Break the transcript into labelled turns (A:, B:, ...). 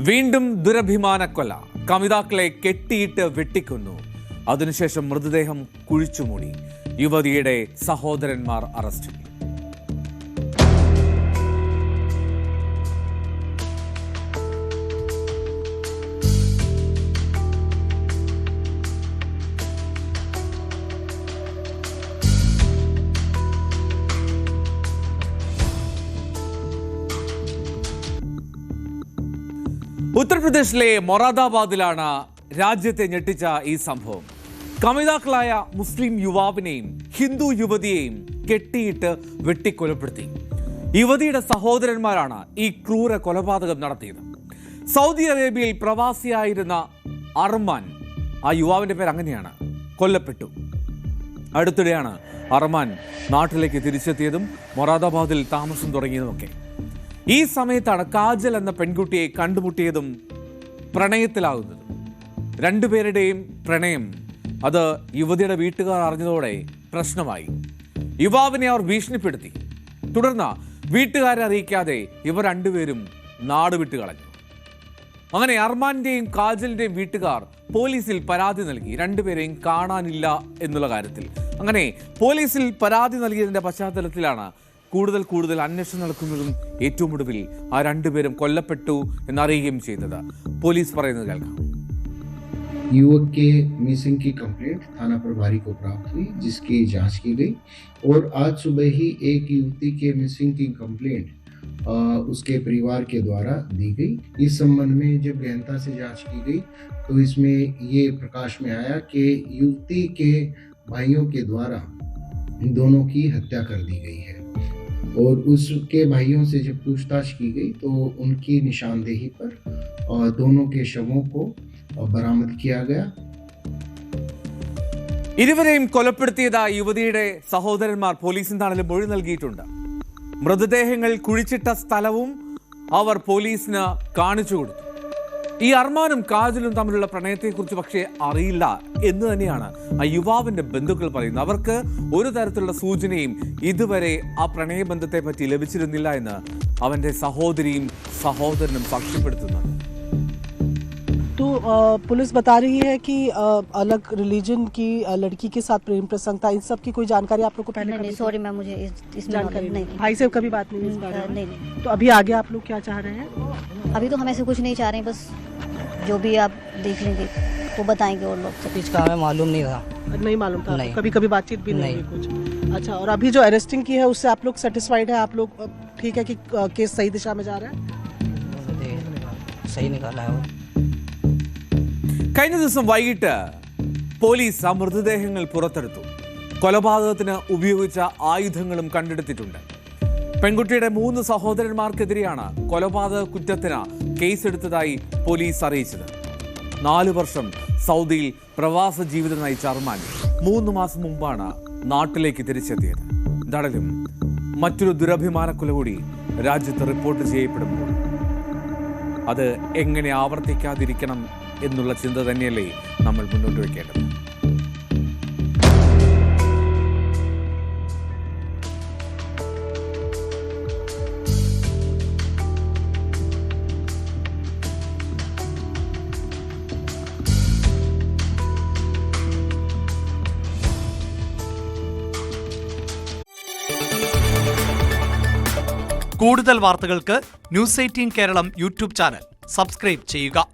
A: വീണ്ടും ദുരഭിമാനക്കൊല. കമിതാക്കളെ കെട്ടിയിട്ട് വെട്ടിക്കൊന്നു. അതിനുശേഷം മൃതദേഹം കുഴിച്ചുമൂടി. യുവതിയുടെ സഹോദരന്മാർ അറസ്റ്റിൽ. ഉത്തർപ്രദേശിലെ മൊറാദാബാദിലാണ് രാജ്യത്തെ ഞെട്ടിച്ച ഈ സംഭവം. കമിതാക്കളായ മുസ്ലിം യുവാവിനെയും ഹിന്ദു യുവതിയെയും കെട്ടിയിട്ട് വെട്ടിക്കൊലപ്പെടുത്തി. യുവതിയുടെ സഹോദരന്മാരാണ് ഈ ക്രൂര കൊലപാതകം നടത്തിയത്. സൗദി അറേബ്യയിൽ പ്രവാസിയായിരുന്ന അർമാൻ, ആ യുവാവിന്റെ പേര് അങ്ങനെയാണ്, കൊല്ലപ്പെട്ടു. അടുത്തിടെയാണ് അർമാൻ നാട്ടിലേക്ക് തിരിച്ചെത്തിയതും മൊറാദാബാദിൽ താമസം തുടങ്ങിയതുമൊക്കെ. ഈ സമയത്താണ് കാജൽ എന്ന പെൺകുട്ടിയെ കണ്ടുമുട്ടിയതും പ്രണയത്തിലാകുന്നതും. രണ്ടുപേരുടെയും പ്രണയം അത് യുവതിയുടെ വീട്ടുകാർ അറിഞ്ഞതോടെ പ്രശ്നമായി. യുവാവിനെ അവർ ഭീഷണിപ്പെടുത്തി. തുടർന്ന് വീട്ടുകാരെ അറിയിക്കാതെ ഇവർ രണ്ടുപേരും നാട് വിട്ടു കളഞ്ഞു. അങ്ങനെ അർമാന്റെയും കാജലിന്റെയും വീട്ടുകാർ പോലീസിൽ പരാതി നൽകി, രണ്ടുപേരെയും കാണാനില്ല എന്നുള്ള കാര്യത്തിൽ. അങ്ങനെ പോലീസിൽ പരാതി നൽകിയതിന്റെ പശ്ചാത്തലത്തിലാണ് കൂടുതൽ അന്വേഷണം നടക്കുന്നതും ഏറ്റവും ഒടുവിൽ ആ രണ്ടുപേരും കൊല്ലപ്പെട്ടു എന്നറിയുകയും ചെയ്തത്. പോലീസ് പറയുന്നത് കേൾക്കാം.
B: युवक के मिसिंग की कंप्लेंट थाना प्रभारी को प्राप्त हुई, जिसकी जांच की गई और आज सुबह ही एक युवती के मिसिंग की कंप्लेंट उसके परिवार के द्वारा दी गई. इस संबंध में जब गहनता से जांच की गई तो इसमें ये प्रकाश में आया कि युवती के भाइयों के द्वारा दोनों की हत्या कर दी गई है और उसके भाइयों से जब पूछताछ की गई तो उनकी निशानदेही पर दोनों के शवों को बरामद किया गया.
A: ഇരുവരെയും കൊലപ്പെടുത്തിയത് യുവതിയുടെ സഹോദരന്മാർ പോലീസിന് മൊഴി നൽകിയിട്ടുണ്ട്. മൃതദേഹങ്ങൾ കുഴിച്ചിട്ട സ്ഥലവും അവർ പോലീസിന് കാണിച്ചു കൊടുത്തു. ഈ അർമാനും കാജലും തമ്മിലുള്ള പ്രണയത്തെക്കുറിച്ച് പക്ഷേ അറിയില്ല എന്ന് തന്നെയാണ് ആ യുവാവിന്റെ ബന്ധുക്കൾ പറയുന്നത്. അവർക്ക് ഒരു തരത്തിലുള്ള സൂചനയും ഇതുവരെ ആ പ്രണയബന്ധത്തെ പറ്റി ലഭിച്ചിരുന്നില്ല എന്ന് അവന്റെ സഹോദരിയും സഹോദരനും സാക്ഷ്യപ്പെടുത്തുന്നുണ്ട്.
C: तो पुलिस बता रही है कि अलग रिलीजन की लड़की के साथ प्रेम प्रसंग था. इन सब की कोई जानकारी आप लोग को पहले?
D: नहीं, सॉरी मैम, मुझे इस जानकारी नहीं.
C: भाई से कभी बात नहीं इस बारे में? नहीं. तो अभी आगे आप लोग क्या चाह रहे हैं?
D: अभी तो हम ऐसे कुछ नहीं चाह रहे हैं, बस जो भी आप देख लेंगे वो बताएंगे और लोग.
E: सब इसका हमें मालूम नहीं था.
C: नहीं मालूम था?
E: नहीं.
C: कभी बातचीत भी नहीं हुई कुछ? अच्छा, और अभी जो अरेस्टिंग की है उससे आप लोग सेटिस्फाइड है? आप लोग ठीक है कि केस सही दिशा में जा रहा है?
E: सही निकाला है.
A: കഴിഞ്ഞ ദിവസം വൈകിട്ട് പോലീസ് ആ മൃതദേഹങ്ങൾ പുറത്തെടുത്തു. കൊലപാതകത്തിന് ഉപയോഗിച്ച ആയുധങ്ങളും കണ്ടെടുത്തിട്ടുണ്ട്. പെൺകുട്ടിയുടെ 3 സഹോദരന്മാർക്കെതിരെയാണ് കൊലപാതക കുറ്റത്തിന് കേസെടുത്തതായി പോലീസ് അറിയിച്ചത്. 4 വർഷം സൗദിയിൽ പ്രവാസ ജീവിതം നയിച്ച അർമാൻ 3 മാസം മുമ്പാണ് നാട്ടിലേക്ക് തിരിച്ചെത്തിയത്. എന്തായാലും മറ്റൊരു ദുരഭിമാനക്കൊല കൂടി രാജ്യത്ത് റിപ്പോർട്ട് ചെയ്യപ്പെടുമ്പോൾ അത് എങ്ങനെ ആവർത്തിക്കാതിരിക്കണം എന്നുള്ള ചിന്ത തന്നെയല്ലേ നമ്മൾ മുന്നോട്ട് വയ്ക്കേണ്ടത്.
F: കൂടുതൽ വാർത്തകൾക്ക് news 18 Keralam YouTube channel subscribe ചെയ്യുക.